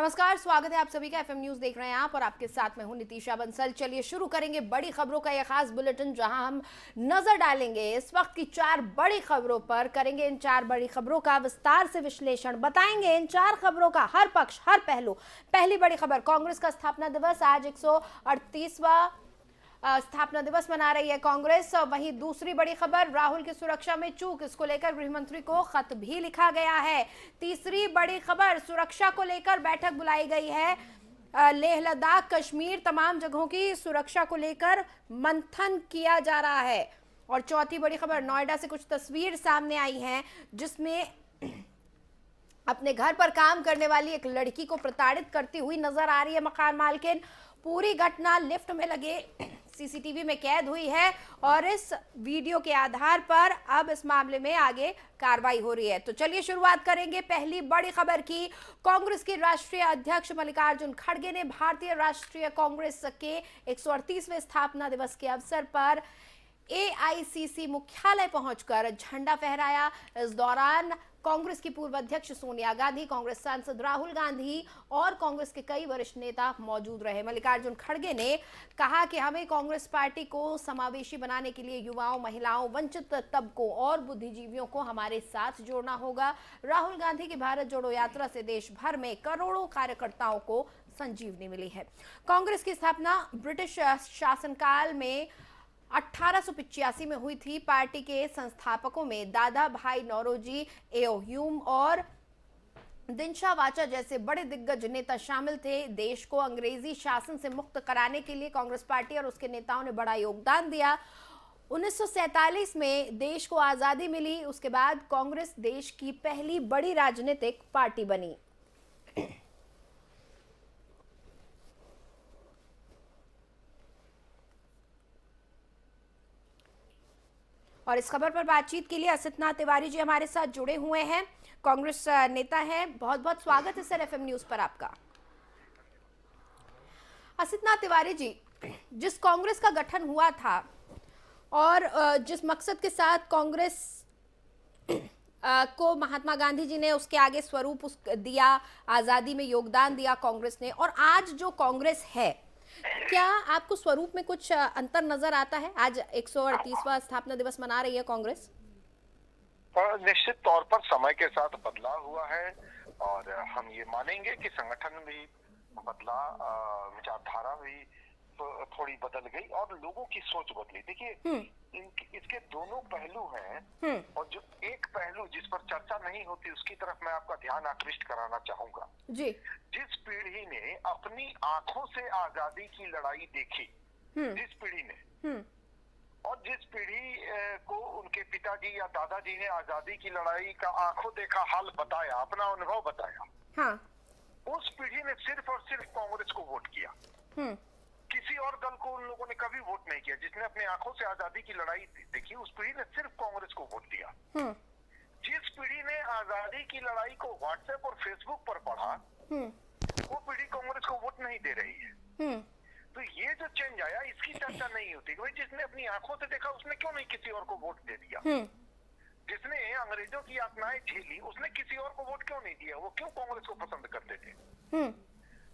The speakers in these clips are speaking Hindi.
नमस्कार, स्वागत है आप सभी का। एफएम न्यूज देख रहे हैं आप और आपके साथ मैं हूं नितीशा बंसल। चलिए शुरू करेंगे बड़ी खबरों का यह खास बुलेटिन, जहां हम नजर डालेंगे इस वक्त की 4 बड़ी खबरों पर, करेंगे इन 4 बड़ी खबरों का विस्तार से विश्लेषण, बताएंगे इन 4 खबरों का हर पक्ष हर पहलू। पहली बड़ी खबर, कांग्रेस का स्थापना दिवस, आज 138वां स्थापना दिवस मना रही है कांग्रेस। वहीं दूसरी बड़ी खबर, राहुल की सुरक्षा में चूक, इसको लेकर गृह मंत्री को खत भी लिखा गया है। तीसरी बड़ी खबर, सुरक्षा को लेकर बैठक बुलाई गई है। लेह लद्दाख कश्मीर तमाम जगहों की सुरक्षा को लेकर मंथन किया जा रहा है। और चौथी बड़ी खबर, नोएडा से कुछ तस्वीर सामने आई हैं जिसमें अपने घर पर काम करने वाली एक लड़की को प्रताड़ित करती हुई नजर आ रही है मकान मालकिन। पूरी घटना लिफ्ट में लगे सीसीटीवी में कैद हुई है और इस वीडियो के आधार पर अब इस मामले में आगे कार्रवाई हो रही है। तो चलिए शुरुआत करेंगे पहली बड़ी खबर की। कांग्रेस के राष्ट्रीय अध्यक्ष मल्लिकार्जुन खड़गे ने भारतीय राष्ट्रीय कांग्रेस के 138वें स्थापना दिवस के अवसर पर एआईसीसी मुख्यालय पहुंचकर झंडा फहराया। इस दौरान कांग्रेस की पूर्व अध्यक्ष सोनिया गांधी, कांग्रेस सांसद राहुल गांधी और कांग्रेस के कई वरिष्ठ नेता मौजूद रहे। मल्लिकार्जुन खड़गे ने कहा कि हमें कांग्रेस पार्टी को समावेशी बनाने के लिए युवाओं, महिलाओं, वंचित तबकों और बुद्धिजीवियों को हमारे साथ जोड़ना होगा। राहुल गांधी की भारत जोड़ो यात्रा से देश भर में करोड़ों कार्यकर्ताओं को संजीवनी मिली है। कांग्रेस की स्थापना ब्रिटिश शासनकाल में 1885 में हुई थी। पार्टी के संस्थापकों में दादा भाई नौरोजी, एओ ह्यूम और दिनशा वाचा जैसे बड़े दिग्गज नेता शामिल थे। देश को अंग्रेजी शासन से मुक्त कराने के लिए कांग्रेस पार्टी और उसके नेताओं ने बड़ा योगदान दिया। 1947 में देश को आजादी मिली। उसके बाद कांग्रेस देश की पहली बड़ी राजनीतिक पार्टी बनी। और इस खबर पर बातचीत के लिए असितनाथ तिवारी जी हमारे साथ जुड़े हुए हैं, कांग्रेस नेता हैं। बहुत बहुत स्वागत है सर एफएम न्यूज पर आपका। असितनाथ तिवारी जी, जिस कांग्रेस का गठन हुआ था और जिस मकसद के साथ कांग्रेस को महात्मा गांधी जी ने उसके आगे स्वरूप दिया, आजादी में योगदान दिया कांग्रेस ने, और आज जो कांग्रेस है, क्या आपको स्वरूप में कुछ अंतर नजर आता है? आज 138वां स्थापना दिवस मना रही है कांग्रेस। निश्चित तौर पर समय के साथ बदलाव हुआ है और हम ये मानेंगे कि संगठन भी बदला, विचारधारा भी थोड़ी बदल गई और लोगों की सोच बदली। देखिए, इसके दोनों पहलू हैं और जो एक पहलू जिस पर चर्चा नहीं होती उसकी तरफ मैं आपका ध्यान आकृष्ट कराना चाहूंगा जी। जिस पीढ़ी ने अपनी आंखों से आजादी की लड़ाई देखी, जिस पीढ़ी ने, और जिस पीढ़ी को उनके पिताजी या दादाजी ने आजादी की लड़ाई का आंखों देखा हाल बताया, अपना अनुभव बताया, हाँ। उस पीढ़ी ने सिर्फ और सिर्फ कांग्रेस को वोट किया। किसी और दल को उन लोगों ने कभी वोट नहीं किया। जिसने अपनी आंखों से आजादी की लड़ाई देखी, उस पीढ़ी ने सिर्फ कांग्रेस को वोट दिया। जिस पीढ़ी ने आजादी की लड़ाई को व्हाट्सएप और फेसबुक पर पढ़ा, वो पीढ़ी कांग्रेस को वोट नहीं दे रही है। तो ये जो चेंज आया, इसकी चर्चा नहीं होती कि भाई जिसने अपनी आंखों से देखा उसने क्यों नहीं किसी और को वोट दे दिया। जिसने अंग्रेजों की यातनाएं झेली उसने किसी और को वोट क्यों नहीं दिया, वो क्यों कांग्रेस को पसंद करते थे।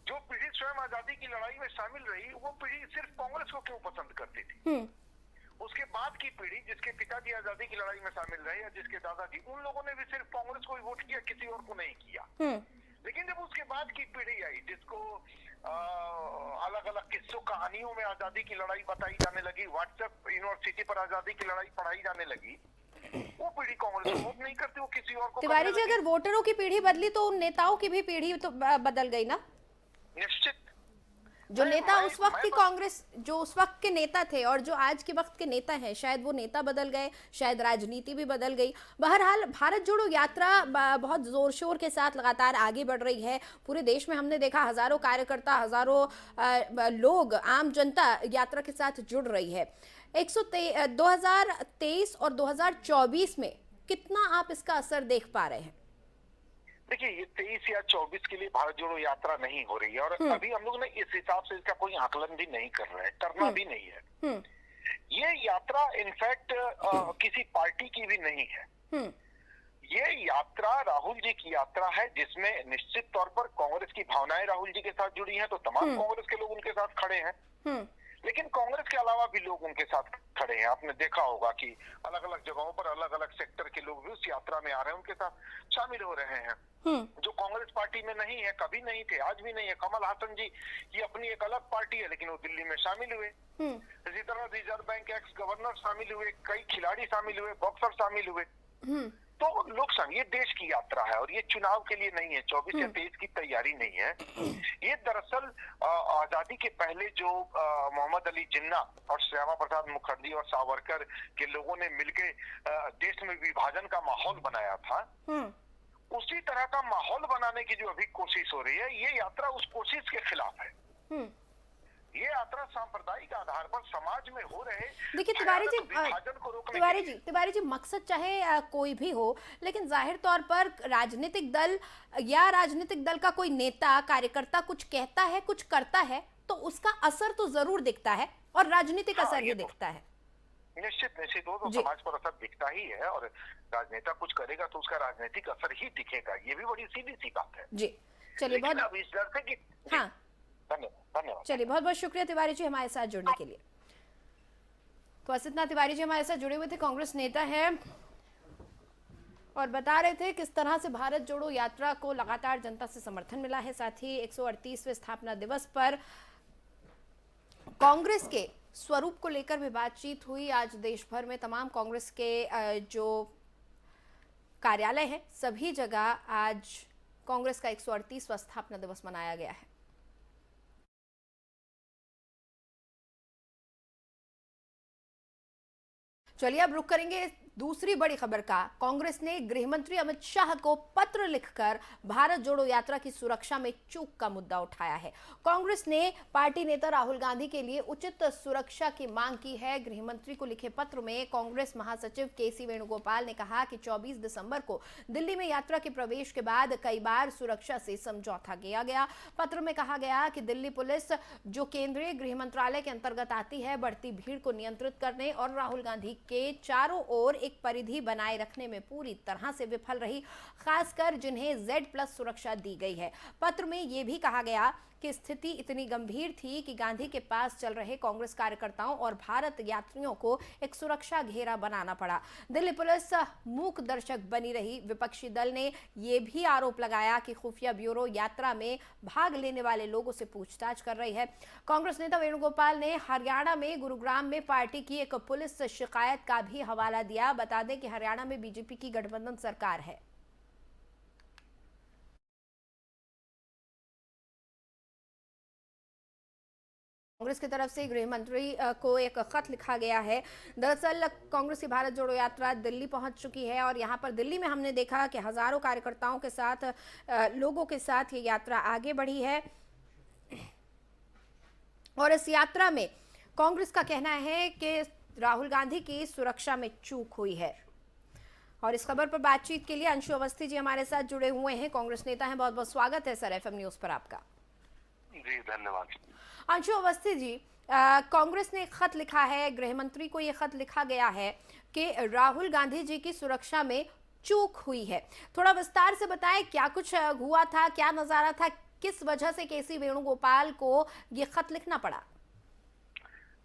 जो पीढ़ी स्वयं आजादी की लड़ाई में शामिल रही, वो पीढ़ी सिर्फ कांग्रेस को क्यों पसंद करती थी। उसके बाद की पीढ़ी जिसके पिताजी आजादी की लड़ाई में शामिल रहे या जिसके दादाजी, उन लोगों ने भी सिर्फ कांग्रेस को ही वोट किया, किसी और को नहीं किया। लेकिन जब उसके बाद की पीढ़ी आई जिसको अलग अलग किस्सों कहानियों में आजादी की लड़ाई बताई जाने लगी, व्हाट्सएप यूनिवर्सिटी पर आजादी की लड़ाई पढ़ाई जाने लगी, वो पीढ़ी कांग्रेस को वोट नहीं करती, वो किसी और को। तिवारी जी, अगर वोटरों की पीढ़ी बदली तो उन नेताओं की भी पीढ़ी तो बदल गई ना। निश्चित। जो नेता उस वक्त की कांग्रेस, जो उस वक्त के नेता थे और जो आज के वक्त के नेता हैं, शायद वो नेता बदल गए, शायद राजनीति भी बदल गई। बहरहाल भारत जोड़ो यात्रा बहुत जोर शोर के साथ लगातार आगे बढ़ रही है। पूरे देश में हमने देखा हजारों कार्यकर्ता, हजारों लोग, आम जनता यात्रा के साथ जुड़ रही है। 2023 और 2024 में कितना आप इसका असर देख पा रहे हैं? देखिए, ये 23 या 24 के लिए भारत जोड़ो यात्रा नहीं हो रही है और अभी हम लोग ने इस हिसाब से इसका कोई आकलन भी नहीं कर रहे हैं, करना भी नहीं है। ये यात्रा इनफैक्ट किसी पार्टी की भी नहीं है। ये यात्रा राहुल जी की यात्रा है, जिसमें निश्चित तौर पर कांग्रेस की भावनाएं राहुल जी के साथ जुड़ी हैं, तो तमाम कांग्रेस के लोग उनके साथ खड़े हैं। लेकिन कांग्रेस के अलावा भी लोग उनके साथ खड़े हैं। आपने देखा होगा कि अलग अलग जगहों पर अलग अलग सेक्टर के लोग भी उस यात्रा में आ रहे हैं, उनके साथ शामिल हो रहे हैं। जो कांग्रेस पार्टी में नहीं है, कभी नहीं थे, आज भी नहीं है। कमल हासन जी की अपनी एक अलग पार्टी है, लेकिन वो दिल्ली में शामिल हुए। इसी तरह रिजर्व बैंक एक्स गवर्नर शामिल हुए, कई खिलाड़ी शामिल हुए, बॉक्सर शामिल हुए। तो लोग ये देश की यात्रा है और ये चुनाव के लिए नहीं है, 24 या 23 की तैयारी नहीं है। ये दरअसल आजादी के पहले जो मोहम्मद अली जिन्ना और श्यामा प्रसाद मुखर्जी और सावरकर के लोगों ने मिलकर देश में विभाजन का माहौल बनाया था, उसी तरह का माहौल बनाने की जो अभी कोशिश हो रही है, ये यात्रा उस कोशिश के खिलाफ है। ये यात्रा सांप्रदायिक आधार पर समाज में हो रहे, देखिए तिवारी जी मकसद चाहे कोई भी हो, लेकिन जाहिर तौर पर राजनीतिक दल या राजनीतिक दल का कोई नेता कार्यकर्ता कुछ कहता है, कुछ करता है, तो उसका असर तो जरूर दिखता है और राजनीतिक असर भी दिखता है। निश्चित वो तो समाज पर असर दिखता ही है, और राजनेता कुछ करेगा तो उसका राजनीतिक असर ही दिखेगा। ये भी बड़ी सीधी सी बात है जी। चलिए बहुत अब इस डर से कि धन्यवाद। चलिए बहुत बहुत शुक्रिया तिवारी जी हमारे साथ जुड़ने के लिए। तो असितना तिवारी जी हमारे साथ जुड़े हुए थे, कांग्रेस नेता है और बता रहे थे किस तरह से भारत जोड़ो यात्रा को लगातार जनता से समर्थन मिला है। साथ ही 138वें स्थापना दिवस पर कांग्रेस के स्वरूप को लेकर भी बातचीत हुई। आज देश भर में तमाम कांग्रेस के जो कार्यालय हैं, सभी जगह आज कांग्रेस का 138वां स्थापना दिवस मनाया गया है। चलिए अब रुक करेंगे दूसरी बड़ी खबर का। कांग्रेस ने गृह मंत्री अमित शाह को पत्र लिखकर भारत जोड़ो यात्रा की सुरक्षा में चूक का मुद्दा उठाया है। कांग्रेस ने पार्टी नेता राहुल गांधी के लिए उचित सुरक्षा की मांग की है। गृह मंत्री को लिखे पत्र में कांग्रेस महासचिव केसी वेणुगोपाल ने कहा कि 24 दिसंबर को दिल्ली में यात्रा के प्रवेश के बाद कई बार सुरक्षा से समझौता किया गया। पत्र में कहा गया कि दिल्ली पुलिस, जो केंद्रीय गृह मंत्रालय के अंतर्गत आती है, बढ़ती भीड़ को नियंत्रित करने और राहुल गांधी के चारों ओर एक परिधि बनाए रखने में पूरी तरह से विफल रही, खासकर जिन्हें Z+ सुरक्षा दी गई है। पत्र में यह भी कहा गया कि स्थिति इतनी गंभीर थी कि गांधी के पास चल रहे कांग्रेस कार्यकर्ताओं और भारत यात्रियों को एक सुरक्षा घेरा बनाना पड़ा। दिल्ली पुलिस मूक दर्शक बनी रही। विपक्षी दल ने यह भी आरोप लगाया कि खुफिया ब्यूरो यात्रा में भाग लेने वाले लोगों से पूछताछ कर रही है। कांग्रेस नेता वेणुगोपाल ने हरियाणा में गुरुग्राम में पार्टी की एक पुलिस शिकायत का भी हवाला दिया। बता दें कि हरियाणा में बीजेपी की गठबंधन सरकार है। कांग्रेस की तरफ से गृह मंत्री को एक खत लिखा गया है। दरअसल कांग्रेस की भारत जोड़ो यात्रा दिल्ली पहुंच चुकी है और यहां पर दिल्ली में हमने देखा कि हजारों कार्यकर्ताओं के साथ, लोगों के साथ ये यात्रा आगे बढ़ी है और इस यात्रा में कांग्रेस का कहना है कि राहुल गांधी की सुरक्षा में चूक हुई है। और इस खबर पर बातचीत के लिए अंशु अवस्थी जी हमारे साथ जुड़े हुए हैं, कांग्रेस नेता हैं। बहुत बहुत स्वागत है सर FM न्यूज पर आपका। जी धन्यवाद। अंशु अवस्थी जी, कांग्रेस ने एक खत लिखा है, गृह मंत्री को यह खत लिखा गया है कि राहुल गांधी जी की सुरक्षा में चूक हुई है। थोड़ा विस्तार से बताएं क्या कुछ हुआ था, क्या नजारा था, किस वजह से केसी वेणुगोपाल को ये खत लिखना पड़ा?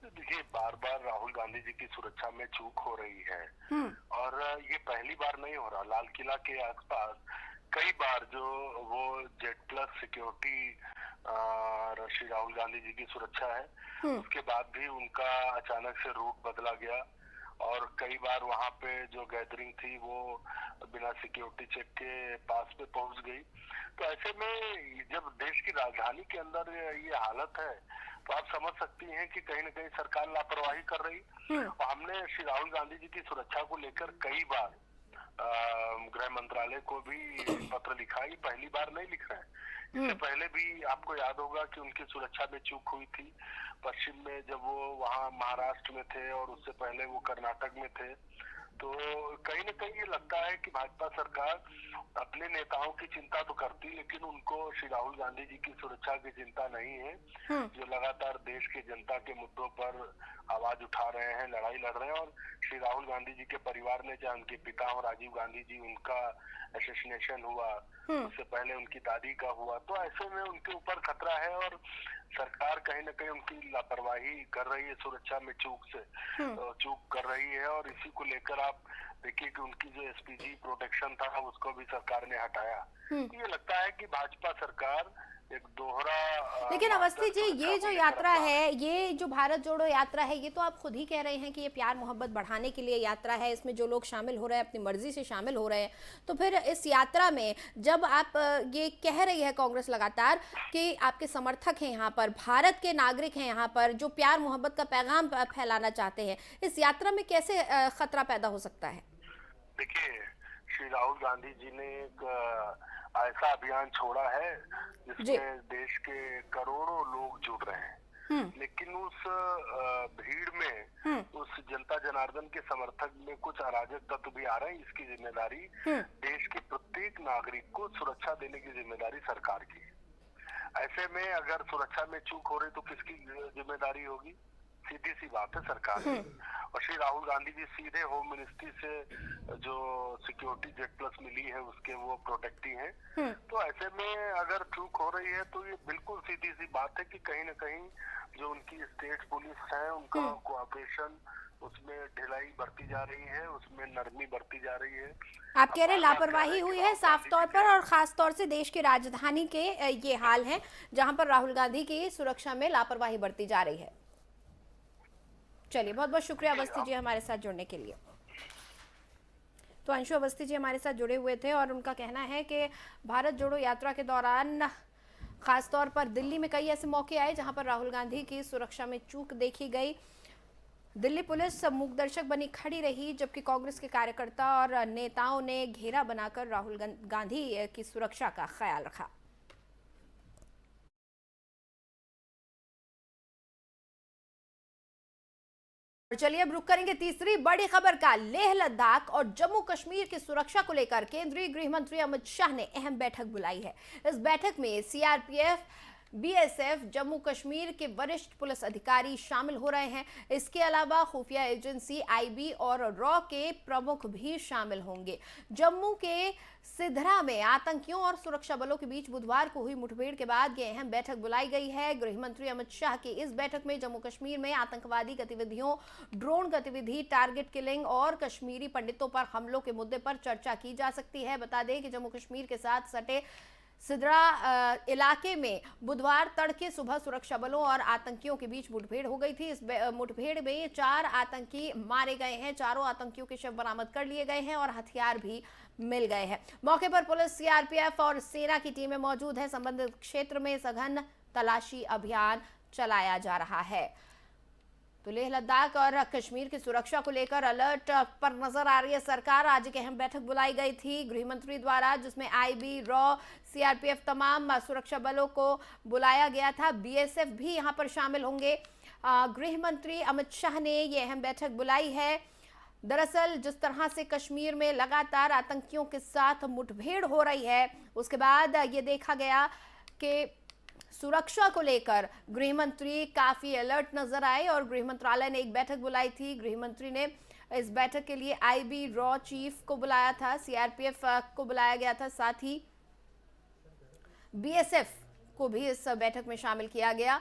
देखिए, बार बार राहुल गांधी जी की सुरक्षा में चूक हो रही है और ये पहली बार नहीं हो रहा। लाल किला के आसपास कई बार जो वो Z+ सिक्योरिटी श्री राहुल गांधी जी की सुरक्षा है, उसके बाद भी उनका अचानक से रूट बदला गया और कई बार वहां पे जो गैदरिंग थी वो बिना सिक्योरिटी चेक के पास पे पहुंच गई। तो ऐसे में जब देश की राजधानी के अंदर ये हालत है तो आप समझ सकती हैं कि कहीं न कहीं सरकार लापरवाही कर रही। और हमने श्री राहुल गांधी जी की सुरक्षा को लेकर कई बार गृह मंत्रालय को भी पत्र लिखा। ये पहली बार नहीं लिख रहे हैं, इससे पहले भी आपको याद होगा कि उनकी सुरक्षा में चूक हुई थी पश्चिम में, जब वो वहाँ महाराष्ट्र में थे और उससे पहले वो कर्नाटक में थे। तो कहीं ना कहीं ये लगता है कि भाजपा सरकार अपने नेताओं की चिंता तो करती, लेकिन उनको श्री राहुल गांधी जी की सुरक्षा की चिंता नहीं है, जो लगातार देश के जनता के मुद्दों पर आवाज उठा रहे हैं, लड़ाई लड़ रहे हैं। और श्री राहुल गांधी जी के परिवार ने, चाहे उनके पिता और राजीव गांधी जी, उनका असैसिनेशन हुआ, उससे पहले उनकी दादी का हुआ, तो ऐसे में उनके ऊपर खतरा है और सरकार कहीं ना कहीं उनकी लापरवाही कर रही है, सुरक्षा में चूक कर रही है। और इसी को लेकर आप देखिए कि उनकी जो एसपीजी प्रोटेक्शन था उसको भी सरकार ने हटाया। ये लगता है कि भाजपा सरकार एक दोहरा। लेकिन अवस्थी जी, ये जो यात्रा है, ये जो भारत जोड़ो यात्रा है, ये तो आप खुद ही कह रहे हैं कि ये प्यार मोहब्बत बढ़ाने के लिए यात्रा है, इसमें जो लोग शामिल हो रहे हैं अपनी मर्जी से शामिल हो रहे हैं। तो फिर इस यात्रा में जब आप ये कह रही है कांग्रेस लगातार कि आपके समर्थक हैं यहाँ पर, भारत के नागरिक हैं यहाँ पर, जो प्यार मोहब्बत का पैगाम फैलाना चाहते हैं, इस यात्रा में कैसे खतरा पैदा हो सकता है? देखिए, श्री राहुल गांधी जी ने एक ऐसा अभियान छोड़ा है जिसमें देश के करोड़ों लोग जुड़ रहे हैं, लेकिन उस भीड़ में उस जनता जनार्दन के समर्थक में कुछ अराजक तत्व भी आ रहे हैं। इसकी जिम्मेदारी देश के प्रत्येक नागरिक को सुरक्षा देने की जिम्मेदारी सरकार की है। ऐसे में अगर सुरक्षा में चूक हो रही तो किसकी जिम्मेदारी होगी? सीधी सी बात है, सरकार की। और श्री राहुल गांधी जी सीधे होम मिनिस्ट्री से जो सिक्योरिटी जेड प्लस मिली है उसके वो प्रोटेक्टी हैं। तो ऐसे में अगर चूक हो रही है तो ये बिल्कुल सीधी सी बात है कि कहीं ना कहीं जो उनकी स्टेट पुलिस है, उनका कोऑपरेशन, उसमें ढिलाई बरती जा रही है, उसमें नरमी बरती जा रही है। आप कह रहे लापरवाही हुई है साफ तौर पर, और खास तौर से देश की राजधानी के ये हाल है जहां पर राहुल गांधी की सुरक्षा में लापरवाही बरती जा रही है। चलिए, बहुत बहुत शुक्रिया अवस्थी जी हमारे साथ जुड़ने के लिए। तो अंशु अवस्थी जी हमारे साथ जुड़े हुए थे और उनका कहना है कि भारत जोड़ो यात्रा के दौरान खासतौर पर दिल्ली में कई ऐसे मौके आए जहां पर राहुल गांधी की सुरक्षा में चूक देखी गई। दिल्ली पुलिस मूकदर्शक बनी खड़ी रही, जबकि कांग्रेस के कार्यकर्ता और नेताओं ने घेरा बनाकर राहुल गांधी की सुरक्षा का ख्याल रखा। चलिए अब रुक करेंगे तीसरी बड़ी खबर का। लेह लद्दाख और जम्मू कश्मीर की सुरक्षा को लेकर केंद्रीय गृह मंत्री अमित शाह ने अहम बैठक बुलाई है। इस बैठक में सीआरपीएफ, बीएसएफ, जम्मू कश्मीर के वरिष्ठ पुलिस अधिकारी शामिल हो रहे हैं। इसके अलावा खुफिया एजेंसी आईबी और रॉ के प्रमुख भी शामिल होंगे। जम्मू के सिधरा में आतंकियों और सुरक्षा बलों के बीच बुधवार को हुई मुठभेड़ के बाद यह अहम बैठक बुलाई गई है। गृह मंत्री अमित शाह की इस बैठक में जम्मू कश्मीर में आतंकवादी गतिविधियों, ड्रोन गतिविधि, टारगेट किलिंग और कश्मीरी पंडितों पर हमलों के मुद्दे पर चर्चा की जा सकती है। बता दें कि जम्मू कश्मीर के साथ सटे सिदरा इलाके में बुधवार तड़के सुबह सुरक्षा बलों और आतंकियों के बीच मुठभेड़ हो गई थी। इस मुठभेड़ में 4 आतंकी मारे गए हैं, चारों आतंकियों के शव बरामद कर लिए गए हैं और हथियार भी मिल गए हैं। मौके पर पुलिस, सीआरपीएफ और सेना की टीमें मौजूद हैं। संबंधित क्षेत्र में सघन तलाशी अभियान चलाया जा रहा है। तो लेह लद्दाख और कश्मीर की सुरक्षा को लेकर अलर्ट पर नजर आ रही है सरकार। आज एक अहम बैठक बुलाई गई थी गृह मंत्री द्वारा, जिसमें आईबी, रॉ, सीआरपीएफ, तमाम सुरक्षा बलों को बुलाया गया था। बीएसएफ भी यहां पर शामिल होंगे। गृह मंत्री अमित शाह ने ये अहम बैठक बुलाई है। दरअसल जिस तरह से कश्मीर में लगातार आतंकियों के साथ मुठभेड़ हो रही है, उसके बाद ये देखा गया कि सुरक्षा को लेकर गृह मंत्री काफी अलर्ट नजर आए और गृह मंत्रालय ने एक बैठक बुलाई थी। गृह मंत्री ने इस बैठक के लिए आईबी, रॉ चीफ को बुलाया था, सीआरपीएफ को बुलाया गया था, साथ ही बीएसएफ को भी इस बैठक में शामिल किया गया।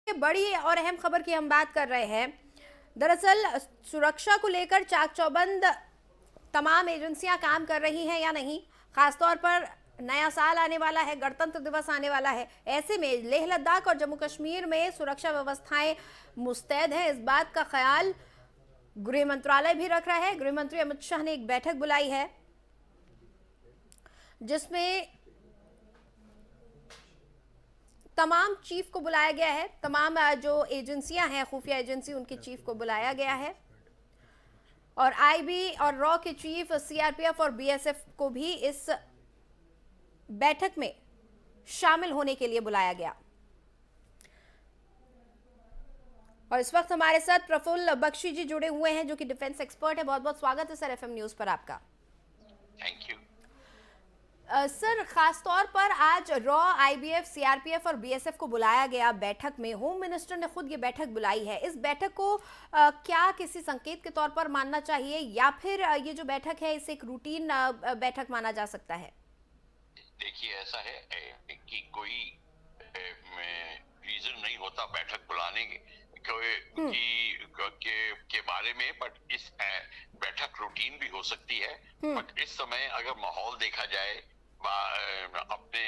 बड़ी और अहम खबर की हम बात कर रहे हैं। दरअसल सुरक्षा को लेकर चाक चौबंद तमाम एजेंसियां काम कर रही हैं या नहीं, खासतौर पर नया साल आने वाला है, गणतंत्र दिवस आने वाला है। ऐसे में लेह लद्दाख और जम्मू कश्मीर में सुरक्षा व्यवस्थाएं मुस्तैद हैं, इस बात का ख्याल गृह मंत्रालय भी रख रहा है। गृह मंत्री अमित शाह ने एक बैठक बुलाई है जिसमें तमाम चीफ को बुलाया गया है, तमाम जो एजेंसियां हैं, खुफिया एजेंसी, उनके चीफ को बुलाया गया है और आईबी और रॉ के चीफ, सीआरपीएफ और बीएसएफ को भी इस बैठक में शामिल होने के लिए बुलाया गया। और इस वक्त हमारे साथ प्रफुल्ल बख्शी जी जुड़े हुए हैं, जो कि डिफेंस एक्सपर्ट है। बहुत बहुत स्वागत है सर एफएम न्यूज पर आपका। Thank you. सर, खासतौर पर आज रॉ, आईबीएफ, सीआरपीएफ और बीएसएफ को बुलाया गया बैठक में। होम मिनिस्टर ने खुद ये बैठक बुलाई है। इस बैठक को क्या किसी संकेत के तौर पर मानना चाहिए या फिर ये जो बैठक है इसे एक रूटीन बैठक माना जा सकता है? देखिए, ऐसा है कि कोई रीजन नहीं होता बैठक बुलाने के बारे में, बट इस बैठक रूटीन भी हो सकती है। बट इस समय अगर माहौल देखा जाए अपने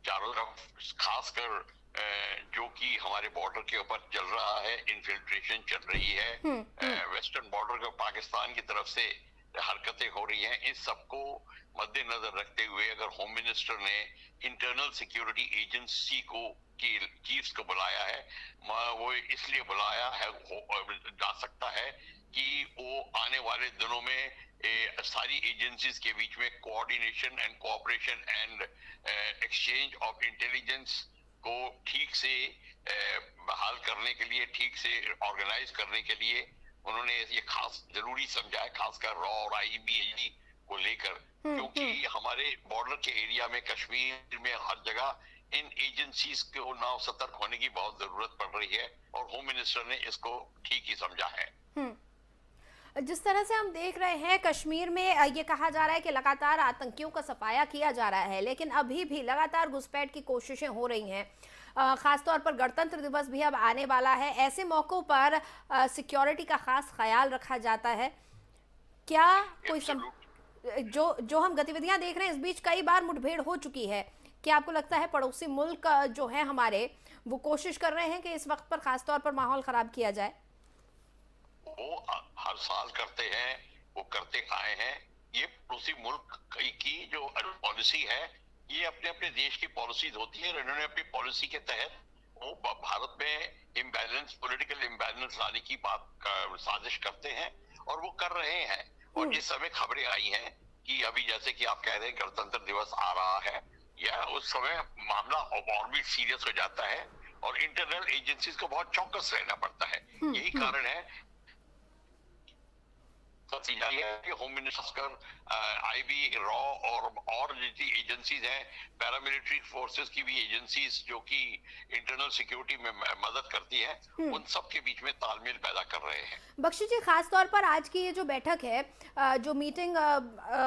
चारों तरफ, खासकर जो कि हमारे बॉर्डर के ऊपर चल रहा है, इन्फिल्ट्रेशन चल रही है, वेस्टर्न बॉर्डर को पाकिस्तान की तरफ से हरकतें हो रही हैं, इन सबको मद्देनजर रखते हुए अगर होम मिनिस्टर ने इंटरनल सिक्योरिटी एजेंसी को की चीफ्स को बुलाया है, वो इसलिए बुलाया है, जा सकता है कि वो आने वाले दिनों में सारी एजेंसीज के बीच में coordination and cooperation and exchange of intelligence को ठीक से बहाल करने के लिए, ठीक से ऑर्गेनाइज करने के लिए उन्होंने ये खास जरूरी समझा है, खासकर रॉ और आईबीएजी को लेकर, क्योंकि हमारे बॉर्डर के एरिया में, कश्मीर में, हर जगह इन एजेंसीज को ना सतर्क होने की बहुत जरूरत पड़ रही है और होम मिनिस्टर ने इसको ठीक ही समझा है। जिस तरह से हम देख रहे हैं, कश्मीर में ये कहा जा रहा है कि लगातार आतंकियों का सफाया किया जा रहा है, लेकिन अभी भी लगातार घुसपैठ की कोशिशें हो रही हैं। खासतौर पर गणतंत्र दिवस भी अब आने वाला है। ऐसे मौकों पर सिक्योरिटी का खास ख्याल रखा जाता है। क्या कोई जो हम गतिविधियां देख रहे हैं, इस बीच कई बार मुठभेड़ हो चुकी है, क्या आपको लगता है पड़ोसी मुल्क जो है हमारे, वो कोशिश कर रहे हैं कि इस वक्त पर खासतौर पर माहौल खराब किया जाए? वो हर साल करते हैं, वो करते आए हैं। ये पड़ोसी मुल्क की जो पॉलिसी है, ये अपने अपने देश की पॉलिसीज होती है और इन्होंने अपनी पॉलिसी के तहत वो भारत में इम्बैलेंस, पॉलिटिकल इम्बैलेंस लाने की साजिश करते हैं और वो कर रहे हैं। और इस समय खबरें आई हैं कि अभी जैसे कि आप कह रहे हैं गणतंत्र दिवस आ रहा है, या उस समय मामला और भी सीरियस हो जाता है और इंटरनल एजेंसीज को बहुत चौकस रहना पड़ता है। यही कारण है होम मिनिस्टर, आईबी, रॉ और जो एजेंसीज हैं, पैरामिलिट्री फोर्सेस की भी एजेंसीज जो कि इंटरनल सिक्योरिटी में मदद करती हैं, उन सब के बीच में तालमेल पैदा कर रहे हैं। बख्शी जी, खास तौर पर आज की ये जो बैठक है, जो meeting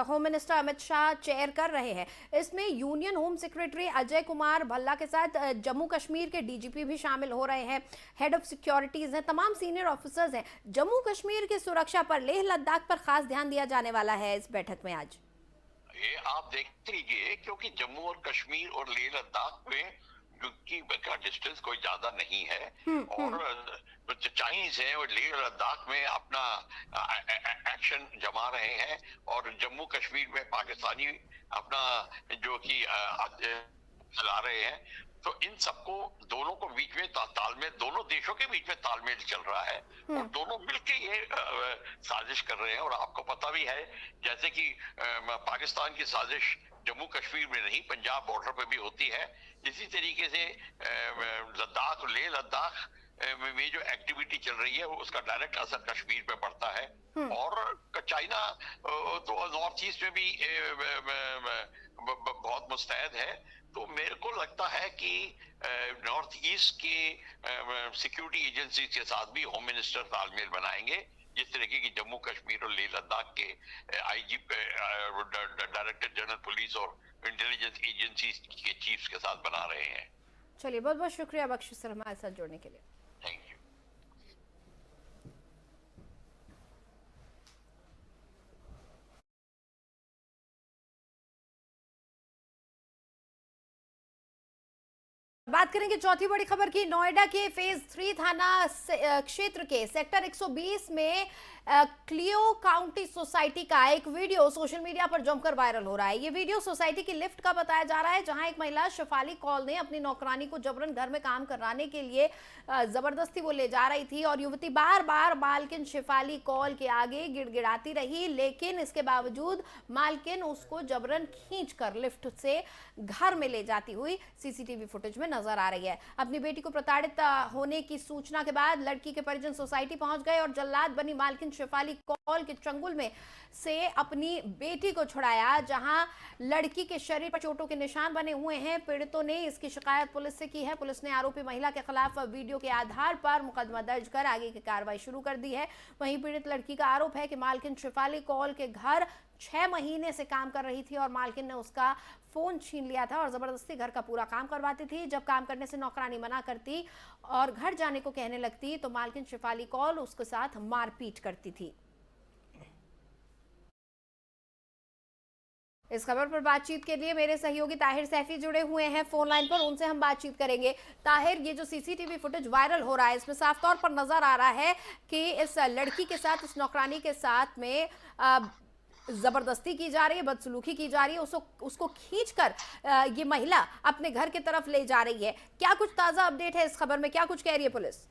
home minister Amit Shah chair कर रहे हैं, इसमें union home secretary Ajay Kumar Bhalla के साथ जम्मू कश्मीर के डीजीपी भी शामिल हो रहे हैं, हेड ऑफ सिक्योरिटीज हैं, तमाम सीनियर ऑफिसर्स हैं। जम्मू कश्मीर की सुरक्षा पर, लेह लद्दाख पर खास ध्यान दिया जाने वाला है इस बैठक में आज। ये आप देख लीजिए, क्योंकि जम्मू और कश्मीर और लेह लद्दाख में का डिस्टेंस कोई ज्यादा नहीं है और चाइनीज है और लेह लद्दाख में अपना एक्शन जमा रहे हैं और जम्मू कश्मीर में पाकिस्तानी अपना जो कि चला रहे हैं। तो इन सबको, दोनों को बीच में तालमेल, दोनों देशों के बीच में तालमेल चल रहा है और दोनों मिलकर ये साजिश कर रहे हैं। और आपको पता भी है, जैसे कि पाकिस्तान की साजिश जम्मू कश्मीर में नहीं, पंजाब बॉर्डर पे भी होती है, इसी तरीके से लद्दाख, लेह लद्दाख में जो एक्टिविटी चल रही है, वो उसका डायरेक्ट असर कश्मीर पे पड़ता है। और चाइना तो नॉर्थ ईस्ट में भी बहुत मुस्तैद है। तो मेरे को लगता है कि नॉर्थ ईस्ट की सिक्योरिटी एजेंसी के साथ भी होम मिनिस्टर तालमेल बनाएंगे, जिस तरीके की जम्मू कश्मीर और लेह लद्दाख के आईजी, डायरेक्टर जनरल पुलिस और इंटेलिजेंस एजेंसी के चीफ्स के साथ बना रहे हैं। चलिए, बहुत बहुत शुक्रिया बख्शी सर हमारे साथ जुड़ने के लिए। Thank you. बात करेंगे चौथी बड़ी खबर की। नोएडा के फेज 3 थाना क्षेत्र के सेक्टर 120 में क्लियो काउंटी सोसाइटी का एक वीडियो सोशल मीडिया पर जमकर वायरल हो रहा है। ये वीडियो सोसाइटी की लिफ्ट का बताया जा रहा है, जहां एक महिला शेफाली कौल ने अपनी नौकरानी को जबरन घर में काम कराने के लिए जबरदस्ती वो ले जा रही थी और युवती बार बार मालकिन शेफाली कौल के आगे गिड़गिड़ाती रही, लेकिन इसके बावजूद मालकिन उसको जबरन खींचकर लिफ्ट से घर में ले जाती हुई सीसीटीवी फुटेज में नजर आ रही है। अपनी बेटी को प्रताड़ित होने की सूचना के बाद लड़की के परिजन सोसाइटी पहुंच गए और जल्लाद बनी मालकिन शेफाली कौल के चंगुल में से अपनी बेटी को छुड़ाया, जहां लड़की के शरीर पर चोटों के निशान बने हुए हैं। पीड़ितों ने इसकी शिकायत पुलिस से की है। पुलिस ने आरोपी महिला के खिलाफ वीडियो के आधार पर मुकदमा दर्ज कर आगे की कार्रवाई शुरू कर दी है। वहीं पीड़ित लड़की का आरोप है कि मालकिन शेफाली कौल के घर 6 महीने से काम कर रही थी और मालकिन ने उसका फोन छीन लिया था और जबरदस्ती घर का पूरा काम करवाती थी। जब काम करने से नौकरानी मना करती और घर जाने को कहने लगती तो मालकिन शेफाली कौल उसके साथ मारपीट करती थी। इस खबर पर बातचीत के लिए मेरे सहयोगी ताहिर सैफी जुड़े हुए हैं फोन लाइन पर, उनसे हम बातचीत करेंगे। ताहिर, ये जो सीसीटीवी फुटेज वायरल हो रहा है इसमें साफ तौर पर नजर आ रहा है कि इस लड़की के साथ, इस नौकरानी के साथ में जबरदस्ती की जा रही है, बदसलूकी की जा रही है, उसको खींचकर ये महिला अपने घर की तरफ ले जा रही है। क्या कुछ ताजा अपडेट है इस खबर में, क्या कुछ कह रही है पुलिस?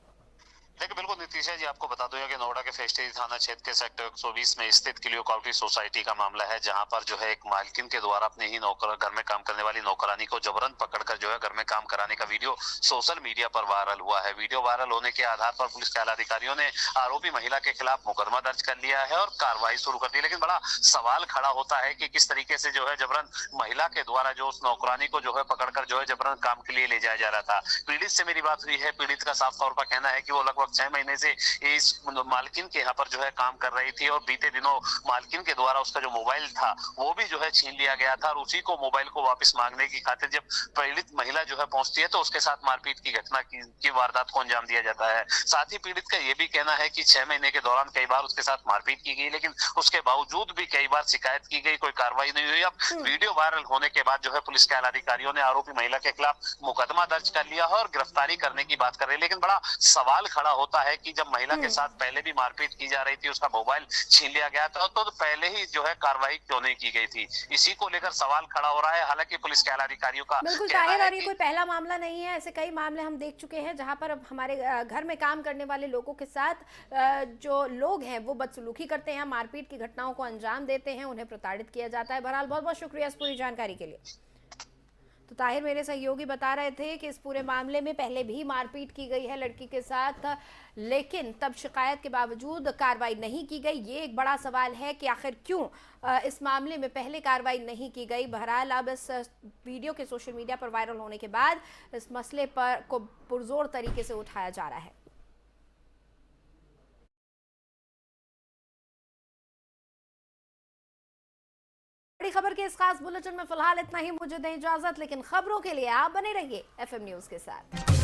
देखिए बिल्कुल नितीशा जी, आपको बता दो कि नोएडा के फेज 3 थाना क्षेत्र के सेक्टर 120 में स्थित क्लियो काउंटी सोसाइटी का मामला है, जहां पर जो है एक मालकिन के द्वारा अपने ही नौकर घर में काम करने वाली नौकरानी को जबरन पकड़कर जो है घर में काम कराने का वीडियो सोशल मीडिया पर वायरल हुआ है। वीडियो वायरल होने के आधार पर पुलिस के आलाधिकारियों ने आरोपी महिला के खिलाफ मुकदमा दर्ज कर लिया है और कार्रवाई शुरू कर दी। लेकिन बड़ा सवाल खड़ा होता है कि किस तरीके से जो है जबरन महिला के द्वारा जो उस नौकरानी को जो है पकड़कर जो है जबरन काम के लिए ले जाया जा रहा था। पीड़ित से मेरी बात हुई है। पीड़ित का साफ तौर पर कहना है कि वो लगभग 6 महीने से इस मालकिन के यहाँ पर जो है काम कर रही थी और बीते दिनों मालकिन के द्वारा उसका जो मोबाइल था वो भी जो है छीन लिया गया था और उसी को मोबाइल को वापस मांगने की खातिर जब पीड़ित महिला जो है पहुंचती है तो उसके साथ मारपीट की घटना की वारदात को अंजाम दिया जाता है। साथ ही पीड़ित का ये भी कहना है कि 6 महीने के दौरान कई बार उसके साथ मारपीट की गई, लेकिन उसके बावजूद भी कई बार शिकायत की गई, कोई कार्रवाई नहीं हुई। अब वीडियो वायरल होने के बाद जो है पुलिस के आलाधिकारियों ने आरोपी महिला के खिलाफ मुकदमा दर्ज कर लिया है और गिरफ्तारी करने की बात कर रहे हैं। लेकिन बड़ा सवाल खड़ा होता है कि जब महिला के साथ पहले भी मारपीट की जा रही थी, उसका मोबाइल छीन लिया गया था, तो पहले ही जो है कार्रवाई क्यों नहीं की गई थी, इसी को लेकर सवाल खड़ा हो रहा है। हालांकि पुलिस के आलाधिकारियों का बिल्कुल ताहिर, और ये कोई पहला मामला नहीं है, ऐसे कई मामले हम देख चुके हैं जहां पर अब हमारे घर में काम करने वाले लोगों के साथ जो लोग हैं वो बदसलूकी करते हैं, मारपीट की घटनाओं को अंजाम देते हैं, उन्हें प्रताड़ित किया जाता है। बहरहाल बहुत बहुत शुक्रिया इस पूरी जानकारी के लिए। तो ताहिर मेरे सहयोगी बता रहे थे कि इस पूरे मामले में पहले भी मारपीट की गई है लड़की के साथ, लेकिन तब शिकायत के बावजूद कार्रवाई नहीं की गई। ये एक बड़ा सवाल है कि आखिर क्यों इस मामले में पहले कार्रवाई नहीं की गई। बहरहाल अब इस वीडियो के सोशल मीडिया पर वायरल होने के बाद इस मसले पर को पुरजोर तरीके से उठाया जा रहा है। बड़ी खबर के इस खास बुलेटिन में फिलहाल इतना ही। मुझे दें इजाजत, लेकिन खबरों के लिए आप बने रहिए FM न्यूज के साथ।